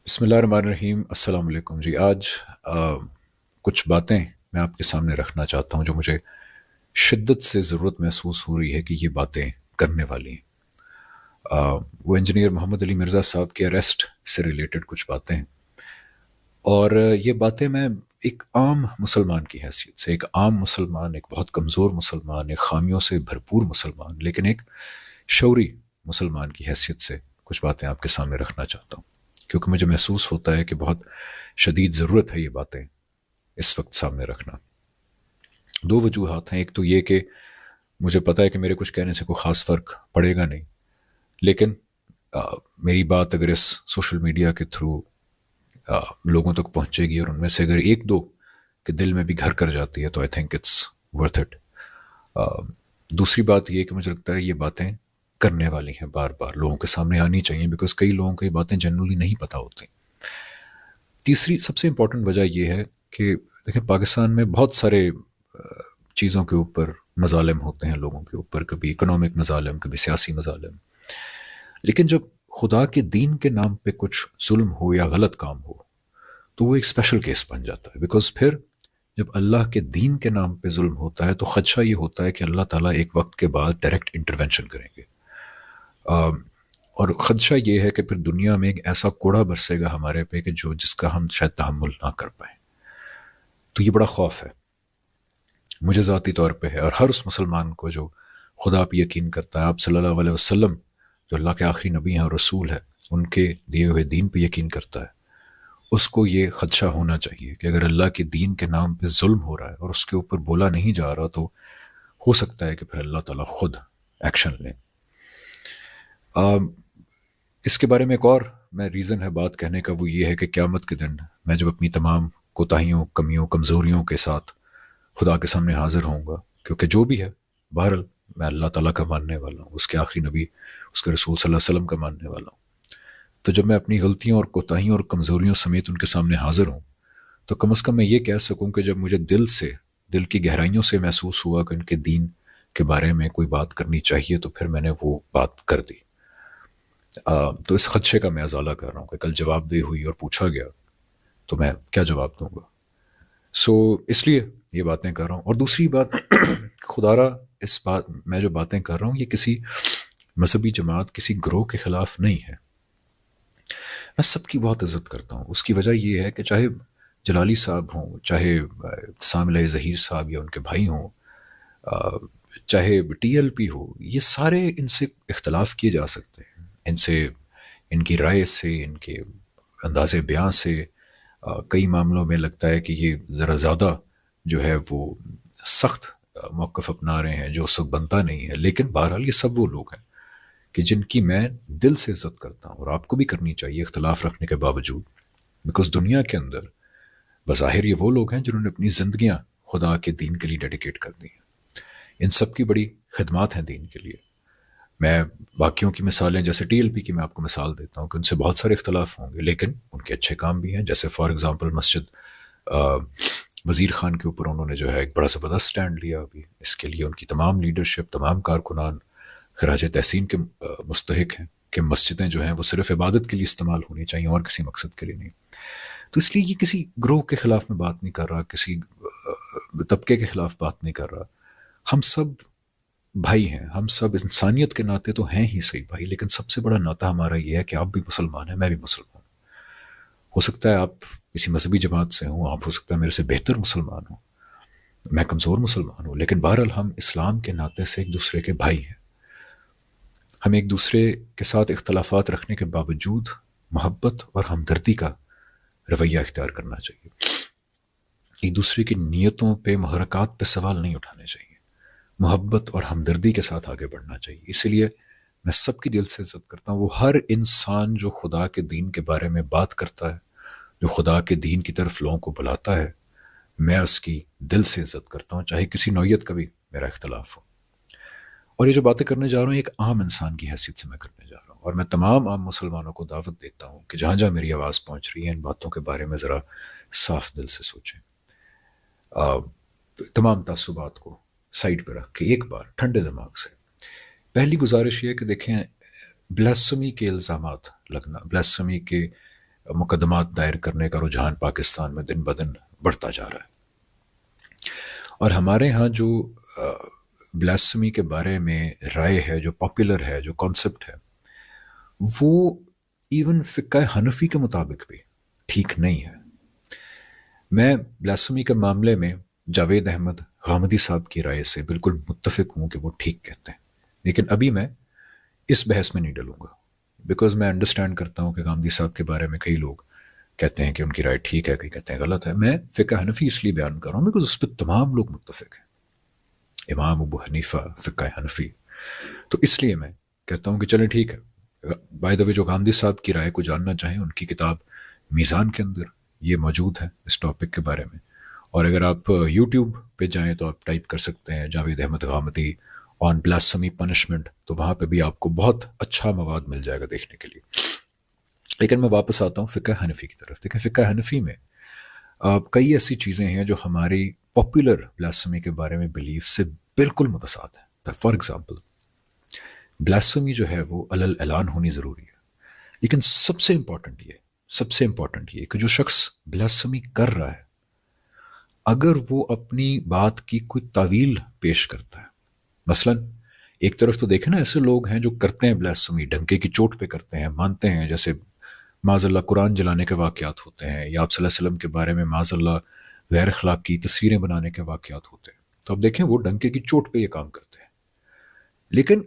بسم اللہ الرحمن الرحیم، السلام علیکم جی۔ آج آ, کچھ باتیں میں آپ کے سامنے رکھنا چاہتا ہوں جو مجھے شدت سے ضرورت محسوس ہو رہی ہے کہ یہ باتیں کرنے والی ہیں۔ وہ انجینئر محمد علی مرزا صاحب کے اریسٹ سے ریلیٹڈ کچھ باتیں ہیں، اور یہ باتیں میں ایک عام مسلمان کی حیثیت سے، ایک عام مسلمان، ایک بہت کمزور مسلمان، ایک خامیوں سے بھرپور مسلمان لیکن ایک شعوری مسلمان کی حیثیت سے کچھ باتیں آپ کے سامنے رکھنا چاہتا ہوں، کیونکہ مجھے محسوس ہوتا ہے کہ بہت شدید ضرورت ہے یہ باتیں اس وقت سامنے رکھنا۔ دو وجوہات ہیں، ایک تو یہ کہ مجھے پتہ ہے کہ میرے کچھ کہنے سے کوئی خاص فرق پڑے گا نہیں، لیکن آ, میری بات اگر اس سوشل میڈیا کے تھرو لوگوں تک پہنچے گی اور ان میں سے اگر ایک دو کے دل میں بھی گھر کر جاتی ہے تو I think it's worth it. دوسری بات یہ کہ مجھے لگتا ہے یہ باتیں کرنے والی ہیں، بار بار لوگوں کے سامنے آنی چاہیے، بیکاز کئی لوگوں کو یہ باتیں جنرلی نہیں پتہ ہوتی۔ تیسری سب سے امپورٹنٹ وجہ یہ ہے کہ دیکھیں، پاکستان میں بہت سارے چیزوں کے اوپر مظالم ہوتے ہیں لوگوں کے اوپر، کبھی اکنامک مظالم، کبھی سیاسی مظالم، لیکن جب خدا کے دین کے نام پہ کچھ ظلم ہو یا غلط کام ہو تو وہ ایک اسپیشل کیس بن جاتا ہے، بیکاز پھر جب اللہ کے دین کے نام پہ ظلم ہوتا ہے تو خدشہ یہ ہوتا ہے کہ اللہ تعالیٰ ایک وقت کے بعد ڈائریکٹ انٹرونشن کریں گے، اور خدشہ یہ ہے کہ پھر دنیا میں ایک ایسا کوڑا برسے گا ہمارے پہ کہ جس کا ہم شاید تحمل نہ کر پائیں۔ تو یہ بڑا خوف ہے، مجھے ذاتی طور پہ ہے، اور ہر اس مسلمان کو جو خدا پہ یقین کرتا ہے، آپ صلی اللہ علیہ وسلم جو اللہ کے آخری نبی ہیں اور رسول ہے، ان کے دیے ہوئے دین پہ یقین کرتا ہے، اس کو یہ خدشہ ہونا چاہیے کہ اگر اللہ کے دین کے نام پہ ظلم ہو رہا ہے اور اس کے اوپر بولا نہیں جا رہا تو ہو سکتا ہے کہ پھر اللہ تعالیٰ خود ایکشن لیں۔ اس کے بارے میں ایک اور میں ریزن ہے بات کہنے کا، وہ یہ ہے کہ قیامت کے دن میں جب اپنی تمام کوتاہیوں، کمیوں، کمزوریوں کے ساتھ خدا کے سامنے حاضر ہوں گا، کیونکہ جو بھی ہے بہرحال میں اللہ تعالیٰ کا ماننے والا ہوں، اس کے آخری نبی، اس کے رسول صلی اللہ علیہ وسلم کا ماننے والا ہوں، تو جب میں اپنی غلطیوں اور کوتاہیوں اور کمزوریوں سمیت ان کے سامنے حاضر ہوں تو کم از کم میں یہ کہہ سکوں کہ جب مجھے دل کی گہرائیوں سے محسوس ہوا کہ ان کے دین کے بارے میں کوئی بات کرنی چاہیے تو پھر میں نے وہ بات کر دی۔ تو اس خدشے کا میں ازالہ کر رہا ہوں کہ کل جواب دہی ہوئی اور پوچھا گیا تو میں کیا جواب دوں گا۔ اس لیے یہ باتیں کر رہا ہوں۔ اور دوسری بات، خدا را اس بات میں جو باتیں کر رہا ہوں یہ کسی مذہبی جماعت، کسی گروہ کے خلاف نہیں ہے، میں سب کی بہت عزت کرتا ہوں۔ اس کی وجہ یہ ہے کہ چاہے جلالی صاحب ہوں، چاہے سامع ظہیر صاحب یا ان کے بھائی ہوں، چاہے ٹی ایل پی ہو، یہ سارے ان سے اختلاف کیے جا سکتے ہیں، ان سے، ان کی رائے سے، ان کے انداز بیان سے کئی معاملوں میں لگتا ہے کہ یہ ذرا زیادہ جو ہے وہ سخت موقف اپنا رہے ہیں جو اس وقت بنتا نہیں ہے، لیکن بہرحال یہ سب وہ لوگ ہیں کہ جن کی میں دل سے عزت کرتا ہوں، اور آپ کو بھی کرنی چاہیے اختلاف رکھنے کے باوجود، بیکاز دنیا کے اندر بظاہر یہ وہ لوگ ہیں جنہوں نے اپنی زندگیاں خدا کے دین کے لیے ڈیڈیکیٹ کر دی ہیں، ان سب کی بڑی خدمات ہیں دین کے لیے۔ میں باقیوں کی مثالیں جیسے ٹی ایل پی کی میں آپ کو مثال دیتا ہوں کہ ان سے بہت سارے اختلاف ہوں گے لیکن ان کے اچھے کام بھی ہیں، جیسے فار ایگزامپل مسجد وزیر خان کے اوپر انہوں نے جو ہے ایک بڑا زبردست سٹینڈ لیا، ابھی اس کے لیے ان کی تمام لیڈرشپ، تمام کارکنان خراج تحسین کے مستحق ہیں کہ مسجدیں جو ہیں وہ صرف عبادت کے لیے استعمال ہونی چاہیے اور کسی مقصد کے لیے نہیں۔ تو اس لیے یہ کسی گروہ کے خلاف میں بات نہیں کر رہا، کسی طبقے کے خلاف بات نہیں کر رہا، ہم سب بھائی ہیں، ہم سب انسانیت کے ناطے تو ہیں ہی صحیح بھائی، لیکن سب سے بڑا ناطہ ہمارا یہ ہے کہ آپ بھی مسلمان ہیں، میں بھی مسلمان ہوں۔ ہو سکتا ہے آپ کسی مذہبی جماعت سے ہوں، آپ ہو سکتا ہے میرے سے بہتر مسلمان ہوں، میں کمزور مسلمان ہوں، لیکن بہرحال ہم اسلام کے ناطے سے ایک دوسرے کے بھائی ہیں۔ ہمیں ایک دوسرے کے ساتھ اختلافات رکھنے کے باوجود محبت اور ہمدردی کا رویہ اختیار کرنا چاہیے، ایک دوسرے کی نیتوں پہ، محرکات پہ سوال نہیں اٹھانے چاہیے، محبت اور ہمدردی کے ساتھ آگے بڑھنا چاہیے۔ اس لیے میں سب کی دل سے عزت کرتا ہوں، وہ ہر انسان جو خدا کے دین کے بارے میں بات کرتا ہے، جو خدا کے دین کی طرف لوگوں کو بلاتا ہے، میں اس کی دل سے عزت کرتا ہوں، چاہے کسی نوعیت کا بھی میرا اختلاف ہو۔ اور یہ جو باتیں کرنے جا رہا ہوں ایک عام انسان کی حیثیت سے میں کرنے جا رہا ہوں، اور میں تمام عام مسلمانوں کو دعوت دیتا ہوں کہ جہاں جہاں میری آواز پہنچ رہی ہے ان باتوں کے بارے میں ذرا صاف دل سے سوچیں، تمام تعصبات کو سائڈ پہ رکھ کے ایک بار ٹھنڈے دماغ سے۔ پہلی گزارش یہ ہے کہ دیکھیں، بلاسفمی کے الزامات لگنا، بلاسفمی کے مقدمات دائر کرنے کا رجحان پاکستان میں دن بدن بڑھتا جا رہا ہے. اور ہمارے ہاں جو بلاسمی کے بارے میں رائے ہے، جو پاپولر ہے، جو کانسیپٹ ہے، وہ ایون فقہ حنفی کے مطابق بھی ٹھیک نہیں ہے. میں بلاسمی کے معاملے میں جاوید احمد غامدی صاحب کی رائے سے بالکل متفق ہوں کہ وہ ٹھیک کہتے ہیں، لیکن ابھی میں اس بحث میں نہیں ڈلوں گا، بیکاز میں انڈرسٹینڈ کرتا ہوں کہ غامدی صاحب کے بارے میں کئی لوگ کہتے ہیں کہ ان کی رائے ٹھیک ہے، کئی کہتے ہیں غلط ہے. میں فقہ حنفی اس لیے بیان کر رہا ہوں بیکاز اس پہ تمام لوگ متفق ہیں، امام ابو حنیفہ فقہ حنفی. تو اس لیے میں کہتا ہوں کہ چلیں ٹھیک ہے. بائی دا وے جو غامدی صاحب کی رائے کو جاننا چاہیں، ان کی کتاب میزان کے اندر یہ موجود ہے اس ٹاپک کے بارے میں. اور اگر آپ یوٹیوب پہ جائیں تو آپ ٹائپ کر سکتے ہیں جاوید احمد غامدی آن بلاسمی پنشمنٹ، تو وہاں پہ بھی آپ کو بہت اچھا مواد مل جائے گا دیکھنے کے لیے. لیکن میں واپس آتا ہوں فقہ حنفی کی طرف. دیکھیں فقہ حنفی میں کئی ایسی چیزیں ہیں جو ہماری پاپولر بلاسمی کے بارے میں بلیف سے بالکل متصاد ہیں. فار ایگزامپل، بلاسمی جو ہے وہ علل اعلان ہونی ضروری ہے، لیکن سب سے امپورٹنٹ یہ کہ جو شخص بلاسمی کر رہا ہے، اگر وہ اپنی بات کی کوئی تعویل پیش کرتا ہے، مثلا ایک طرف تو دیکھیں نا ایسے لوگ ہیں جو کرتے ہیں بلاسمی، ڈنکے کی چوٹ پہ کرتے ہیں، مانتے ہیں، جیسے معاذ اللہ قرآن جلانے کے واقعات ہوتے ہیں، یا آپ صلی اللہ علیہ وسلم کے بارے میں معاذ اللہ غیر اخلاقی تصویریں بنانے کے واقعات ہوتے ہیں. تو اب دیکھیں وہ ڈنکے کی چوٹ پہ یہ کام کرتے ہیں. لیکن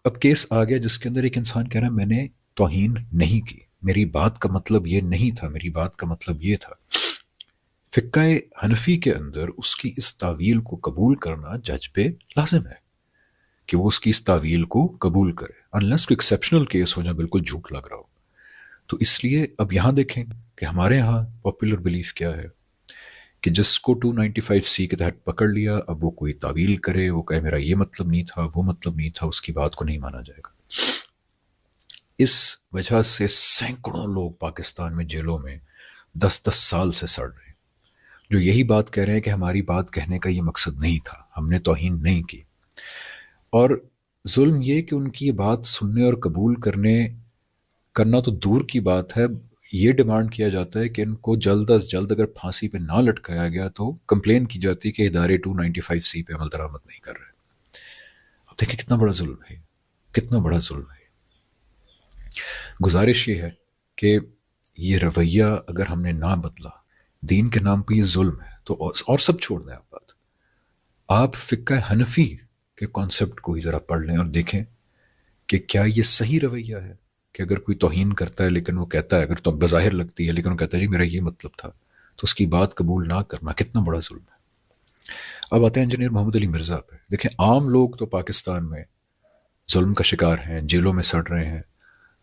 اب کیس آ گیا جس کے اندر ایک انسان کہہ رہا ہے میں نے توہین نہیں کی، میری بات کا مطلب یہ نہیں تھا، میری بات کا مطلب یہ تھا. فقہ حنفی کے اندر اس کی اس تعویل کو قبول کرنا جج پہ لازم ہے کہ وہ اس کی اس تعویل کو قبول کرے، انلیس کوئی ایکسیپشنل کیس ہو جہاں بالکل جھوٹ لگ رہا ہو. تو اس لیے اب یہاں دیکھیں کہ ہمارے ہاں پاپولر بلیف کیا ہے کہ جس کو 295C کے تحت پکڑ لیا، اب وہ کوئی تعویل کرے، وہ کہے میرا یہ مطلب نہیں تھا، وہ مطلب نہیں تھا، اس کی بات کو نہیں مانا جائے گا. اس وجہ سے سینکڑوں لوگ پاکستان میں جیلوں میں 10 سال سے سڑ رہے ہیں، جو یہی بات کہہ رہے ہیں کہ ہماری بات کہنے کا یہ مقصد نہیں تھا، ہم نے توہین نہیں کی. اور ظلم یہ کہ ان کی بات سننے اور قبول کرنا تو دور کی بات ہے، یہ ڈیمانڈ کیا جاتا ہے کہ ان کو جلد از جلد اگر پھانسی پہ نہ لٹکایا گیا تو کمپلین کی جاتی ہے کہ ادارے 295C پہ عمل درآمد نہیں کر رہے. اب دیکھیں کتنا بڑا ظلم ہے، کتنا بڑا ظلم ہے. گزارش یہ ہے کہ یہ رویہ اگر ہم نے نہ بدلا، دین کے نام پہ یہ ظلم ہے، تو اور سب چھوڑ دیں آپ بات. آپ فقہ حنفی کے کانسیپٹ کو ہی ذرا پڑھ لیں اور دیکھیں کہ کیا یہ صحیح رویہ ہے کہ اگر کوئی توہین کرتا ہے لیکن وہ کہتا ہے، اگر تو بظاہر لگتی ہے لیکن وہ کہتا ہے جی میرا یہ مطلب تھا، تو اس کی بات قبول نہ کرنا کتنا بڑا ظلم ہے. اب آتے ہیں انجینئر محمد علی مرزا پہ. دیکھیں عام لوگ تو پاکستان میں ظلم کا شکار ہیں، جیلوں میں سڑ رہے ہیں،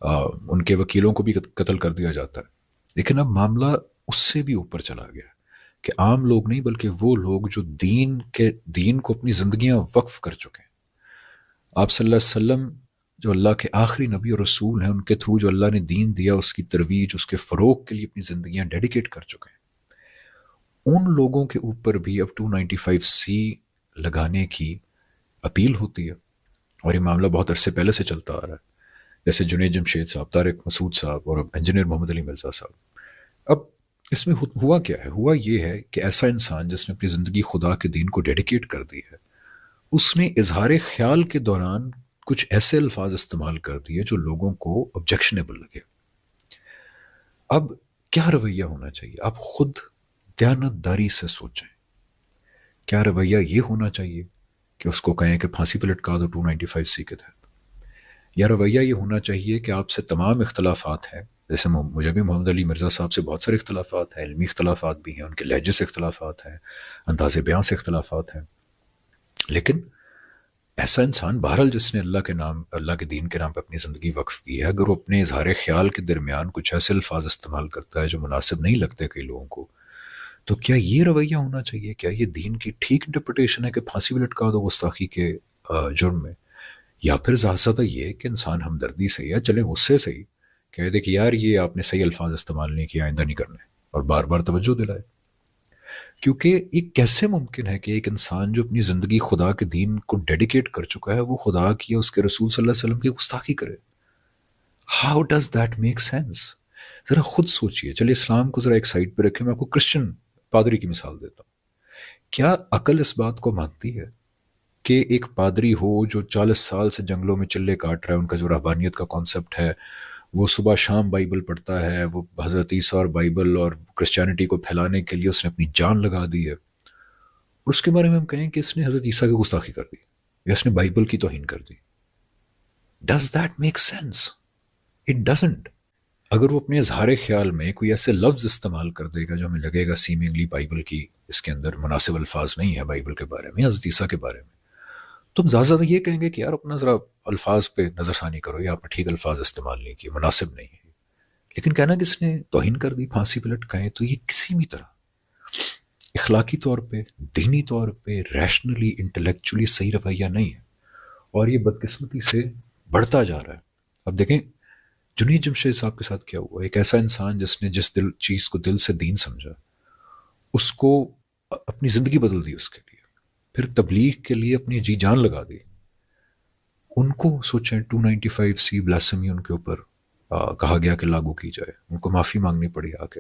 ان کے وکیلوں کو بھی قتل کر دیا جاتا ہے. لیکن اب معاملہ اس سے بھی اوپر چلا گیا کہ عام لوگ نہیں بلکہ وہ لوگ جو دین کو اپنی زندگیاں وقف کر چکے ہیں. آپ صلی اللہ علیہ وسلم جو اللہ کے آخری نبی اور رسول ہیں، ان کے تھرو جو اللہ نے دین دیا، اس کی ترویج، اس کے فروغ کے لیے اپنی زندگیاں ڈیڈیکیٹ کر چکے ہیں. ان لوگوں کے اوپر بھی اب 295C لگانے کی اپیل ہوتی ہے. اور یہ معاملہ بہت عرصے پہلے سے چلتا آ رہا ہے، جیسے جنید جمشید صاحب، طارق مسعود صاحب اور انجینئر محمد علی مرزا صاحب. اب اس میں ہوا کیا ہے؟ ہوا یہ ہے کہ ایسا انسان جس نے اپنی زندگی خدا کے دین کو ڈیڈیکیٹ کر دی ہے، اس نے اظہار خیال کے دوران کچھ ایسے الفاظ استعمال کر دیے جو لوگوں کو آبجیکشنیبل لگے. اب کیا رویہ ہونا چاہیے؟ آپ خود دیانتداری سے سوچیں. کیا رویہ یہ ہونا چاہیے کہ اس کو کہیں کہ پھانسی پہ لٹکا دو 295C کے تحت؟ یا رویہ یہ ہونا چاہیے کہ آپ سے تمام اختلافات ہیں، جیسے مجھے بھی محمد علی مرزا صاحب سے بہت سارے اختلافات ہیں، علمی اختلافات بھی ہیں، ان کے لہجے سے اختلافات ہیں، انداز بیان سے اختلافات ہیں، لیکن ایسا انسان بہرحال جس نے اللہ کے دین کے نام پہ اپنی زندگی وقف کی ہے، اگر وہ اپنے اظہار خیال کے درمیان کچھ ایسے الفاظ استعمال کرتا ہے جو مناسب نہیں لگتے کئی لوگوں کو، تو کیا یہ رویہ ہونا چاہیے؟ کیا یہ دین کی ٹھیک انٹرپریٹیشن ہے کہ پھانسی پہ لٹکا دو گستاخی کے جرم میں؟ یا پھر زیادہ یہ کہ انسان ہمدردی سے یا چلیں غصے سے ہی کہہ دے کہ یار یہ آپ نے صحیح الفاظ استعمال نہیں کیا، آئندہ نہیں کرنے، اور بار بار توجہ دلائے. کیونکہ یہ کیسے ممکن ہے کہ ایک انسان جو اپنی زندگی خدا کے دین کو ڈیڈیکیٹ کر چکا ہے، وہ خدا کی، اس کے رسول صلی اللہ علیہ وسلم کی گستاخی کرے؟ How does that make sense? ذرا خود سوچئے. چلیے اسلام کو ذرا ایک سائڈ پہ رکھیں, میں آپ کو کرسچن پادری کی مثال دیتا ہوں. کیا عقل اس بات کو مانتی ہے کہ ایک پادری ہو جو 40 سال سے جنگلوں میں چلے کاٹ رہا ہے, ان کا جو رہبانیت کا کانسیپٹ ہے, وہ صبح شام بائبل پڑھتا ہے, وہ حضرت عیسیٰ اور بائبل اور کرسچینٹی کو پھیلانے کے لیے اس نے اپنی جان لگا دی ہے, اور اس کے بارے میں ہم کہیں کہ اس نے حضرت عیسیٰ کی گستاخی کر دی یا اس نے بائبل کی توہین کر دی. Does that make sense? It doesn't. اگر وہ اپنے اظہار خیال میں کوئی ایسے لفظ استعمال کر دے گا جو ہمیں لگے گا سیمنگلی بائبل کی اس کے اندر مناسب الفاظ نہیں ہے بائبل کے بارے میں, حضرت عیسیٰ کے بارے میں, تو ہم زیادہ زیادہ یہ کہیں گے کہ یار اپنا ذرا الفاظ پہ نظر ثانی کرو, یا آپ نے ٹھیک الفاظ استعمال نہیں کیے, مناسب نہیں ہے. لیکن کہنا کہ اس نے توہین کر دی, پھانسی پہ لٹکائے, تو یہ کسی بھی طرح اخلاقی طور پہ, دینی طور پہ, ریشنلی, انٹلیکچولی صحیح رویہ نہیں ہے, اور یہ بدقسمتی سے بڑھتا جا رہا ہے. اب دیکھیں جنید جمشید صاحب کے ساتھ کیا ہوا. ایک ایسا انسان جس نے جس چیز کو دل سے دین سمجھا, اس کو اپنی زندگی بدل دی اس کے لیے, پھر تبلیغ کے لیے اپنی جی جان لگا دی. ان کو سوچیں 295 سی بلاسمی ان کے اوپر کہا گیا کہ لاگو کی جائے, ان کو معافی مانگنی پڑی آ کے.